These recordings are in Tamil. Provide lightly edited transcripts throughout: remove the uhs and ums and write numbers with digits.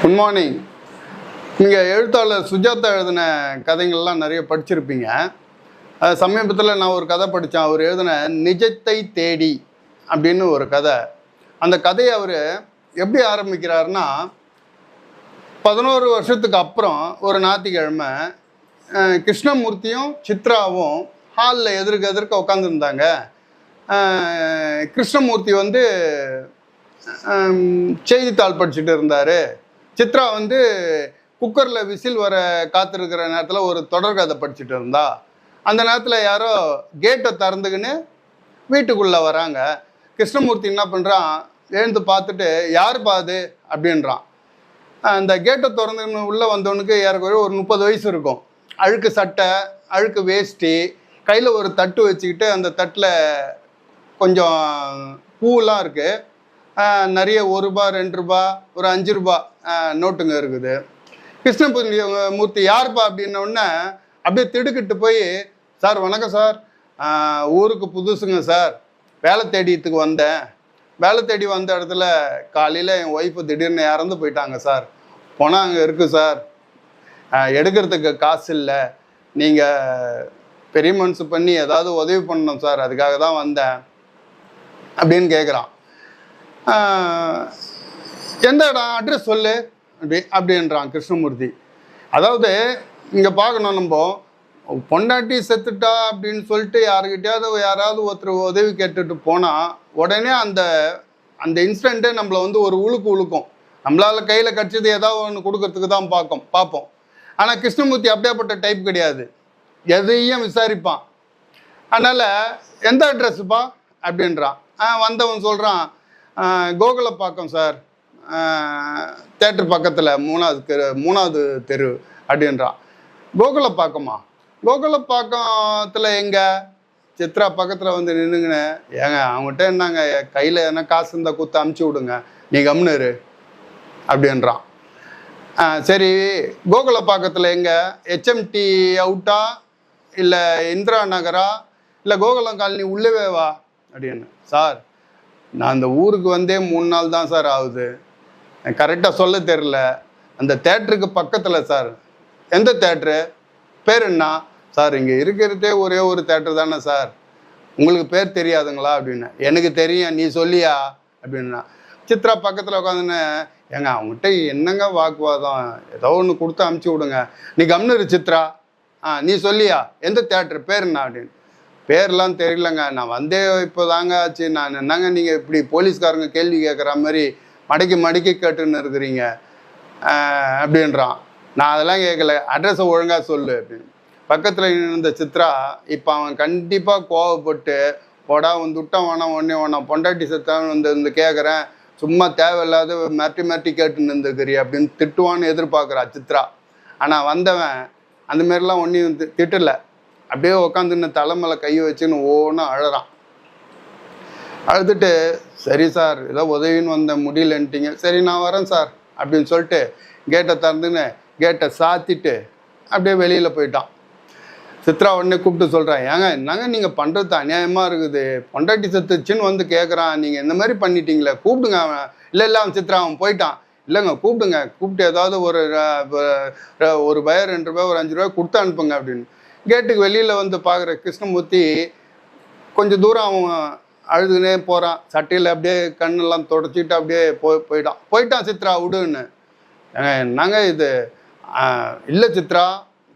Good morning. நீங்கள் எழுத்தாளர் சுஜாதா எழுதின கதைகள்லாம் நிறைய படிச்சிருப்பீங்க. சமீபத்தில் நான் ஒரு கதை படித்தேன். அவர் எழுதின நிஜத்தை தேடி அப்படின்னு ஒரு கதை. அந்த கதையை அவர் எப்படி ஆரம்பிக்கிறாருன்னா, 11 வருஷத்துக்கு அப்புறம் ஒரு ஞாயிற்றுக்கிழமை கிருஷ்ணமூர்த்தியும் சித்ராவும் ஹாலில் எதிர்க்க உட்காந்துருந்தாங்க. கிருஷ்ணமூர்த்தி வந்து செய்தித்தாள் படிச்சுட்டு இருந்தார். சித்ரா வந்து குக்கரில் விசில் வர காத்திருக்கிற நேரத்தில் ஒரு தொடர்கதை படிச்சுட்டு இருந்தா. அந்த நேரத்தில் யாரோ கேட்டை திறந்துக்கின்னு வீட்டுக்குள்ளே வராங்க. கிருஷ்ணமூர்த்தி என்ன பண்ணுறான், எழுந்து பார்த்துட்டு யார் பாது அப்படின்றான். அந்த கேட்டை திறந்துன்னு உள்ளே வந்தவனுக்கு ஏறக்குறைய ஒரு 30 வயசு இருக்கும். அழுக்கு சட்டை, அழுக்கு வேஷ்டி, கையில் ஒரு தட்டு வச்சுக்கிட்டு அந்த தட்டில் கொஞ்சம் பூவெலாம் இருக்குது. நிறைய 1 ரூபா 2 ரூபா ஒரு 5 ரூபா நோட்டுங்க இருக்குது. கிருஷ்ணமூர்த்தி யார்ப்பா அப்படின்னோடனே அப்படியே திடுக்கிட்டு போய், சார் வணக்கம் சார், ஊருக்கு புதுசுங்க சார், வேலை தேடியத்துக்கு வந்தேன். வேலை தேடி வந்த இடத்துல காலையில் என் ஒய்ஃபு திடீர்னு இறந்து போயிட்டாங்க சார். போனால் அங்கே இருக்குது சார், எடுக்கிறதுக்கு காசு இல்லை, நீங்கள் பெரிய மனசு பண்ணி ஏதாவது உதவி பண்ணணும் சார், அதுக்காக தான் வந்தேன் அப்படின்னு கேட்குறான். எந்த இடம், அட்ரஸ் சொல்லு அப்படின்றான் கிருஷ்ணமூர்த்தி. அதாவது இங்கே பார்க்கணும், நம்ம பொண்டாட்டி செத்துட்டா அப்படின்னு சொல்லிட்டு யாராவது ஒருத்தர் உதவி கேட்டுட்டு போனால் உடனே அந்த இன்சிடெண்ட்டே நம்மளை வந்து ஒரு உழுக்கும். நம்மளால் கையில் கிடச்சது ஏதாவது ஒன்று கொடுக்கறதுக்கு தான் பார்ப்போம். ஆனால் கிருஷ்ணமூர்த்தி அப்படியேப்பட்ட டைப் கிடையாது, எதையும் விசாரிப்பான். அதனால் எந்த அட்ரஸுப்பா அப்படின்றான். வந்தவன் சொல்கிறான், கோகுலப்பாக்கம் சார், தேட்டர் பக்கத்தில் 3வது தெரு அப்படின்றான். கோகுலப்பாக்கமா? கோகுலப்பாக்கத்தில் எங்கே? சித்ரா பக்கத்தில் வந்து நின்றுங்கன்னு, ஏங்க அவங்ககிட்ட என்னங்க கையில் என்ன காசு இருந்தால் கொடுத்து அமுச்சு விடுங்க, நீ கம்னரு அப்படின்றான். சரி, கோகுலப்பாக்கத்தில் எங்கே? HMT அவுட்டா, இல்லை இந்திரா நகரா, இல்லை கோகுலம் காலனி உள்ளவே வா அப்படின்னு. சார், நான் அந்த ஊருக்கு வந்தே 3 நாள் தான் சார் ஆகுது, கரெக்டாக சொல்ல தெரில. அந்த தேட்டருக்கு பக்கத்தில் சார். எந்த தேட்ரு? பேர் என்ன சார்? இங்கே இருக்கிறதே ஒரே ஒரு தேட்டர் தானே சார், உங்களுக்கு பேர் தெரியாதுங்களா அப்படின்னு. எனக்கு தெரியும், நீ சொல்லியா அப்படின்னா. சித்ரா பக்கத்தில் உட்காந்துன்னு, ஏங்க அவங்ககிட்ட என்னங்க வாக்குவாதம், ஏதோ ஒன்று கொடுத்து அமுச்சு விடுங்க, நீ கம்னரு சித்ரா, நீ சொல்லியா எந்த தேட்டரு பேர் என்ன அப்படின்னு. பேர்லாம் தெரியலங்க, நான் வந்தே இப்போ தாங்க ஆச்சு. நான் என்னங்க நீங்கள் இப்படி போலீஸ்காரங்க கேள்வி கேட்குற மாதிரி மடக்கி கேட்டுன்னு இருக்கிறீங்க அப்படின்றான். நான் அதெல்லாம் கேட்கல, அட்ரஸை ஒழுங்காக சொல்லு அப்படின்னு. பக்கத்தில் இருந்த சித்ரா இப்போ அவன் கண்டிப்பாக கோவப்பட்டு, போடா வந்து விட்டான் வேணாம், வேணாம், பொண்டாட்டி செத்தான் வந்து கேட்குறேன், சும்மா தேவையில்லாத மிரட்டி கேட்டுன்னு இருந்துக்கிறிய அப்படின்னு திட்டுவான்னு எதிர்பார்க்குறா சித்ரா. ஆனால் வந்தவன் அந்த மாதிரிலாம் ஒன்றையும் திட்டலை. அப்படியே உட்காந்துன்னு தலைமையில கையை வச்சுன்னு ஓன்னு அழறான். அழுதுட்டு, சரி சார், ஏதோ உதவின்னு வந்த முடியலன்ட்டிங்க, சரி நான் வரேன் சார் அப்படின்னு சொல்லிட்டு கேட்டை திறந்துன்னு கேட்டை சாத்திட்டு அப்படியே வெளியில் போயிட்டான். சித்ரா உடனே கூப்பிட்டு சொல்கிறான், ஏங்க என்னங்க நீங்கள் பண்ணுறது அநியாயமாக இருக்குது, பொண்டாட்டி செத்துச்சுன்னு வந்து கேட்குறான், நீங்கள் இந்த மாதிரி பண்ணிட்டீங்களே, கூப்பிடுங்க அவன். இல்லை அவன் சித்ரா அவன் போயிட்டான். இல்லைங்க, கூப்பிட்டு ஏதாவது ஒரு ரூபாய் 2 ரூபாய் ஒரு 5 ரூபாய் கொடுத்து அனுப்புங்க அப்படின்னு. கேட்டுக்கு வெளியில் வந்து பார்க்குற கிருஷ்ணமூர்த்தி கொஞ்சம் தூரம் அவன் அழுதுனே போகிறான். சட்டையில் அப்படியே கண்ணெல்லாம் தொடச்சிட்டு அப்படியே போயிட்டான் சித்ரா விடுன்னு. என்னங்க இது? இல்லை சித்ரா,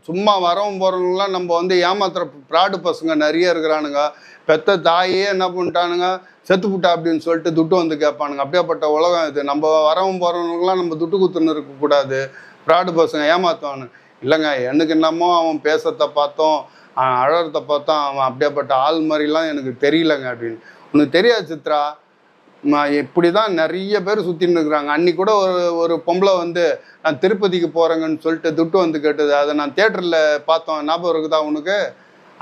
சும்மா வரவும் போகிறவங்களாம் நம்ம வந்து ஏமாத்துற ப்ராடு பசங்க நிறைய இருக்கிறானுங்க. பெத்த தாயே என்ன பண்ணிட்டானுங்க, செத்துப்புட்டா அப்படின்னு சொல்லிட்டு துட்டு வந்து கேட்பானுங்க. அப்படியேப்பட்ட உலகம் இது. நம்ம வரவும் போகிறவங்களாம் நம்ம துட்டு குத்துன்னு இருக்கக்கூடாது, ப்ராடு பசங்க ஏமாத்துவானு. இல்லைங்க, எனக்கு என்னமோ அவன் பேசுறத பார்த்தோம், அழறத பார்த்தோம், அவன் அப்படியேப்பட்ட ஆள் மாதிரிலாம் எனக்கு தெரியலங்க அப்படின்னு. உனக்கு தெரியாது சித்ரா, இப்படி தான் நிறைய பேர் சுற்றின்னு இருக்கிறாங்க. அன்றைக்கி கூட ஒரு பொம்பளை வந்து நான் திருப்பதிக்கு போகிறேங்கன்னு சொல்லிட்டு துட்டு வந்து கேட்டது, அதை நான் தியேட்டரில் பார்த்தோம், ஞாபகம் இருக்குதா உனக்கு?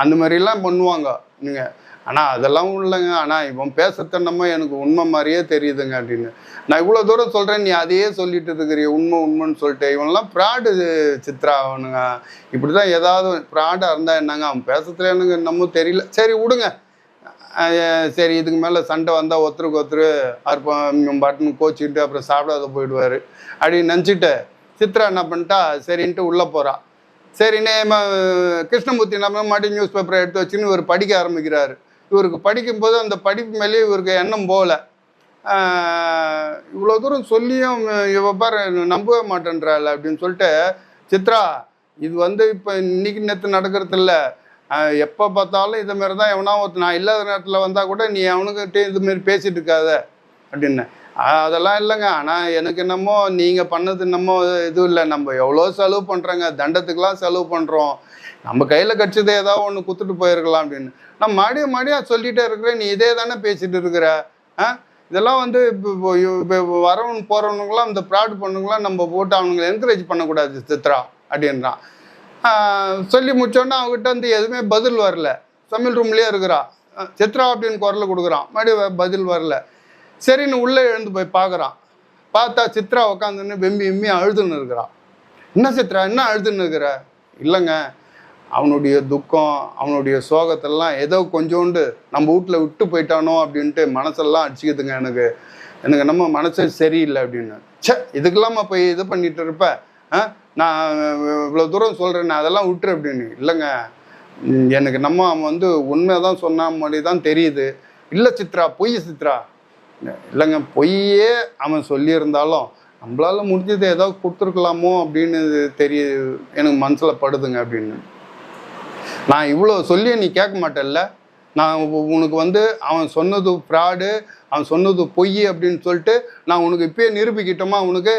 அந்த மாதிரிலாம் பண்ணுவாங்க நீங்கள். ஆனால் அதெல்லாம் இல்லைங்க, ஆனால் இவன் பேசுறத நம்ம எனக்கு உண்மை மாதிரியே தெரியுதுங்க அப்படின்னு. நான் இவ்வளோ தூரம் சொல்கிறேன், நீ அதையே சொல்லிட்டு இருக்கிறீ உண்மைன்னு சொல்லிட்டு. இவனெல்லாம் ப்ராடு சித்ரா, அவனுங்க இப்படி தான். ஏதாவது ப்ராடாக இருந்தால் என்னங்க, அவன் பேசுறதுல எனக்கு என்னமோ தெரியல, சரி விடுங்க சரி இதுக்கு மேலே சண்டை வந்தால் ஒருத்தருக்கு ஒருத்தர் அப்புறம் பட்டன் கோச்சிக்கிட்டு அப்புறம் சாப்பிடாத போயிடுவார் அப்படின்னு நினச்சிட்டு சித்ரா என்ன பண்ணிட்டா சரின்ட்டு உள்ளே போகிறா. சரிண்ணே கிருஷ்ணமூர்த்தி நம்ம மாட்டி நியூஸ் பேப்பரை எடுத்து வச்சுன்னு இவர் படிக்க ஆரம்பிக்கிறாரு. இவருக்கு படிக்கும்போது அந்த படிப்பு மேலேயே இவருக்கு எண்ணம் போகலை. இவ்வளோ தூரம் சொல்லியும் இவ பாரு நம்பவே மாட்டேன்றாள் அப்படின்னு சொல்லிட்டு, சித்ரா இது இப்போ இன்னைக்கு நேற்று நடக்கிறது இல்லை, எப்போ பார்த்தாலும் இது மாரி தான் எவனா நான் இல்லாத நேரத்தில் வந்தால் கூட நீ அவனுக்கிட்டே இதுமாரி பேசிகிட்டு இருக்காத அப்படின்னு. அதெல்லாம் இல்லைங்க, ஆனால் எனக்கு என்னமோ நீங்கள் பண்ணது என்னமோ இதுவும் இல்லை, நம்ம எவ்வளோ செலவு பண்ணுறோங்க, தண்டத்துக்கெலாம் செலவு பண்ணுறோம், நம்ம கையில் கிடச்சது ஏதாவது ஒன்று கொடுத்துட்டு போயிருக்கலாம் அப்படின்னு. நான் மடியாக சொல்லிகிட்டே இருக்கிறேன், நீ இதே தானே பேசிகிட்டு இருக்கிற. இதெல்லாம் இப்போ வரவன் போகிறவனுங்களாம் இந்த ப்ராட் பண்ணுங்களாம் நம்ம போட்டு அவனுங்களை என்கரேஜ் பண்ணக்கூடாது சித்ரா அப்படின்றான். சொல்லி முடிச்சோன்னா அவங்ககிட்ட எதுவுமே பதில் வரல. சமையல் ரூம்லேயே இருக்கிறா. சித்ரா அப்படின்னு குரலை கொடுக்குறான், மறுபடியும் பதில் வரல. சரின்னு உள்ளே எழுந்து போய் பார்க்குறான். பார்த்தா சித்ரா உட்காந்துன்னு வெம்பி அழுதுன்னு இருக்கிறான். என்ன சித்ரா என்ன அழுதுன்னு இருக்கிற? இல்லைங்க, அவனுடைய துக்கம் அவனுடைய சோகத்தெல்லாம் ஏதோ கொஞ்சோண்டு நம்ம வீட்டில் விட்டு போயிட்டானோ அப்படின்ட்டு மனசெல்லாம் அடிச்சுக்குதுங்க. எனக்கு நம்ம மனசே சரியில்லை அப்படின்னு. இதுக்கெல்லாமா போய் இது பண்ணிட்டு இருப்ப, நான் இவ்வளோ தூரம் சொல்கிறேன்னு அதெல்லாம் விட்டுரு அப்படின்னு. இல்லைங்க, எனக்கு அவன் உண்மைதான் சொன்ன மாதிரி தான் தெரியுது. இல்லை சித்ரா பொய் சித்ரா. இல்லைங்க, பொய்யே அவன் சொல்லியிருந்தாலும் நம்மளால முடிஞ்சது ஏதோ கொடுத்துருக்கலாமோ அப்படின்னு எனக்கு மனசில் படுதுங்க அப்படின்னு. நான் இவ்வளோ சொல்லி நீ கேட்க மாட்டேல்ல, நான் உனக்கு அவன் சொன்னது ஃப்ராடு, அவன் சொன்னது பொய் அப்படின்னு சொல்லிட்டு நான் உனக்கு இப்பயே நிரூபிக்கிட்டோமா உனக்கு?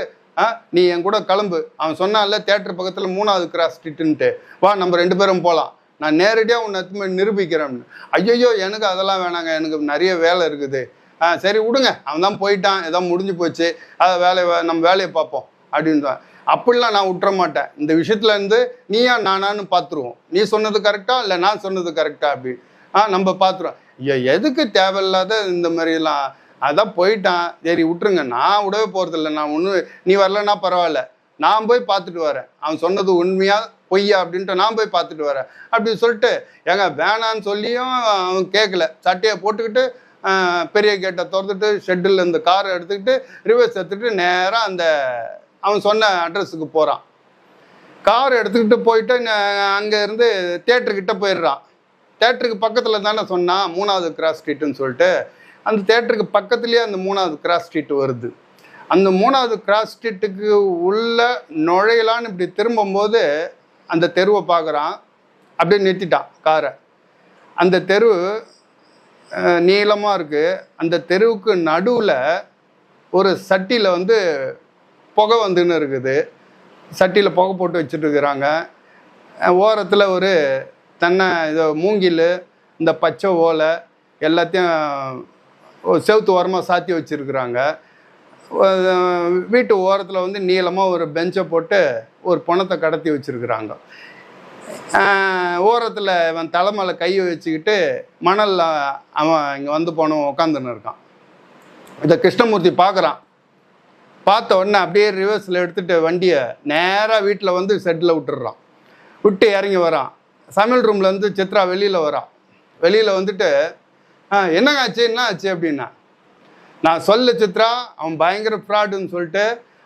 நீ என் கூட கிளம்பு, அவன் சொன்னால தேட்டர் பக்கத்தில் 3வது கிராஸ் ஸ்ட்ரீட்டுன்ட்டு, வா நம்ம 2 பேரும் போகலாம், நான் நேரடியாக உன்னை நிரூபிக்கிறேன். ஐயோ எனக்கு அதெல்லாம் வேணாங்க, எனக்கு நிறைய வேலை இருக்குது. சரி விடுங்க, அவன் தான் போயிட்டான், ஏதோ முடிஞ்சு போச்சு, அதை நம்ம வேலையை பார்ப்போம் அப்படின்னு தான். அப்படிலாம் நான் விட்டுற மாட்டேன். இந்த விஷயத்துலேருந்து நீயா நானான்னு பார்த்துருவோம். நீ சொன்னது கரெக்டா இல்லை நான் சொன்னது கரெக்டா அப்படி நம்ம பார்த்துருவோம். எதுக்கு தேவையில்லாத இந்த மாதிரிலாம்? அதான் போயிட்டான், சரி விட்டுருங்க, நான் விடவே போகிறதில்ல. நான் நீ வரலன்னா பரவாயில்ல, நான் போய் பார்த்துட்டு வரேன், அவன் சொன்னது உண்மையா பொய்யா அப்படின்ட்டு நான் போய் பார்த்துட்டு வரேன் அப்படின்னு சொல்லிட்டு, ஏங்க வேணான்னு சொல்லியும் அவன் கேட்கல. சட்டையை போட்டுக்கிட்டு பெரிய கேட்டை திறந்துட்டு ஷெட்டில் இந்த காரை எடுத்துக்கிட்டு ரிவர்ஸ் எடுத்துக்கிட்டு நேராக அந்த அவன் சொன்ன அட்ரஸுக்கு போகிறான். கார் எடுத்துக்கிட்டு போயிட்டு அங்கேருந்து தேட்டருக்கிட்ட போயிடுறான். தேட்டருக்கு பக்கத்தில் தானே சொன்னான் 3வது கிராஸ் ஸ்ட்ரீட்டுன்னு சொல்லிட்டு. அந்த தேட்டருக்கு பக்கத்துலேயே அந்த 3வது கிராஸ் ஸ்ட்ரீட் வருது. அந்த 3வது கிராஸ் ஸ்ட்ரீட்டுக்கு உள்ள நுழையலான்னு இப்படி திரும்பும்போது அந்த தெருவை பார்க்குறான். அப்படியே நிறுத்திட்டான் காரை. அந்த தெரு நீளமாக இருக்குது. அந்த தெருவுக்கு நடுவில் ஒரு சட்டியில் புகை வந்துன்னு இருக்குது. சட்டியில் புகை போட்டு வச்சுட்டு இருக்கிறாங்க. ஓரத்தில் ஒரு இதை மூங்கில், இந்த பச்சை ஓலை எல்லாத்தையும் செவுத்து ஓரமாக சாத்தி வச்சுருக்குறாங்க. வீட்டு ஓரத்தில் நீளமாக ஒரு பெஞ்சை போட்டு ஒரு பணத்தை கடத்தி வச்சுருக்குறாங்க. ஓரத்தில் இவன் தலைமையில் கையை வச்சுக்கிட்டு மணலில் அவன் இங்கே போனவன் உட்காந்துன்னு இருக்கான். இதை கிருஷ்ணமூர்த்தி பார்க்குறான். பார்த்த உடனே அப்படியே ரிவர்ஸில் எடுத்துகிட்டு வண்டியை நேராக வீட்டில் செட்டில் விட்டுடுறான். விட்டு இறங்கி வரான். சமையல் ரூமில் சித்ரா வெளியில் வரான். வெளியில் என்னங்க ஆச்சு என்ன ஆச்சு அப்படின்னா, நான் சொல்ல சித்ரா அவன் பயங்கர ஃப்ராடுன்னு சொல்லிட்டு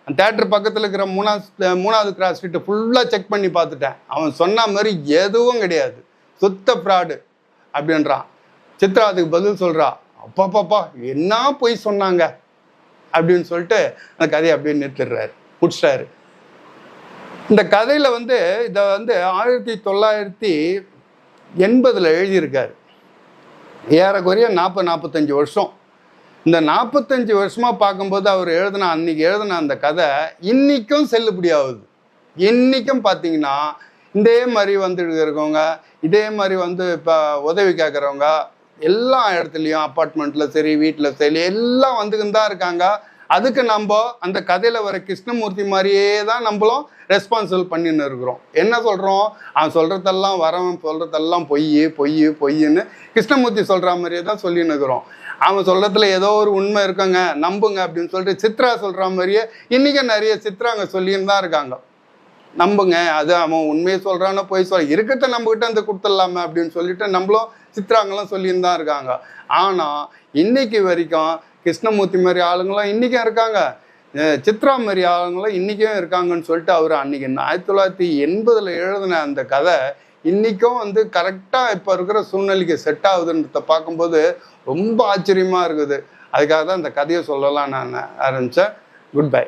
அந்த தேட்டர் பக்கத்தில் இருக்கிற 3வது கிராஸ் ஸ்ட்ரீட்டை ஃபுல்லாக செக் பண்ணி பார்த்துட்டேன், அவன் சொன்ன மாதிரி எதுவும் கிடையாது, சுத்த ஃப்ராடு அப்படின்றான். சித்ரா அதுக்கு பதில் சொல்கிறா, அப்பாப்பாப்பா என்ன போய் சொன்னாங்க அப்படின்னு சொல்லிட்டு அந்த கதையை அப்படியே நிறுத்திடுறாரு, முடிச்சிட்டாரு. இந்த கதையில் இதை 1980 எழுதியிருக்காரு. ஏறக்குறைய 40-45 வருஷம். இந்த 45 வருஷமாக பார்க்கும்போது அவர் அன்றைக்கி எழுதின அந்த கதை இன்றைக்கும் செல்லுபடியாகுது. இன்றைக்கும் பார்த்தீங்கன்னா இதே மாதிரி இருக்கவங்க, இதே மாதிரி இப்போ உதவி கேட்குறவங்க எல்லா இடத்துலையும், அப்பார்ட்மெண்ட்டில் சரி வீட்டில் சரி எல்லாம் வந்துக்கின்னு தான் இருக்காங்க. அதுக்கு நம்ம அந்த கதையில் வர கிருஷ்ணமூர்த்தி மாதிரியே தான் நம்மளும் ரெஸ்பான்சிபிள் பண்ணின்னு இருக்கிறோம். என்ன சொல்கிறோம், அவன் சொல்கிறதெல்லாம் வரவன் சொல்கிறதெல்லாம் பொய்ன்னு கிருஷ்ணமூர்த்தி சொல்கிற மாதிரியே தான் சொல்லின்னு இருக்கிறோம். அவன் சொல்கிறதுல ஏதோ ஒரு உண்மை இருக்குங்க நம்புங்க அப்படின்னு சொல்லிட்டு சித்ரா சொல்கிற மாதிரியே இன்றைக்கி நிறைய சித்ராங்க சொல்லின்னு தான் இருக்காங்க. நம்புங்க, அது அவன் உண்மையை சொல்கிறான்னா போய் இருக்கிறத நம்மக்கிட்ட அந்த கொடுத்துடலாமே அப்படின்னு சொல்லிட்டு நம்மளும் சித்ராங்கெல்லாம் சொல்லின்னு தான் இருக்காங்க. ஆனால் இன்னைக்கு வரைக்கும் கிருஷ்ணமூர்த்தி மாதிரி ஆளுங்களாம் இன்றைக்கும் இருக்காங்க, சித்ரா மாதிரி ஆளுங்களாம் இன்றைக்கும் இருக்காங்கன்னு சொல்லிட்டு அவர் அன்றைக்கி 1980 எழுதின அந்த கதை இன்றைக்கும் வந்து கரெக்டாக இப்போ இருக்கிற சூழ்நிலைக்கு செட் ஆகுதுன்றத பார்க்கும்போது ரொம்ப ஆச்சரியமாக இருக்குது. அதுக்காக தான் இந்த கதையை சொல்லலாம் நான் ஆரம்பித்தேன். Good bye.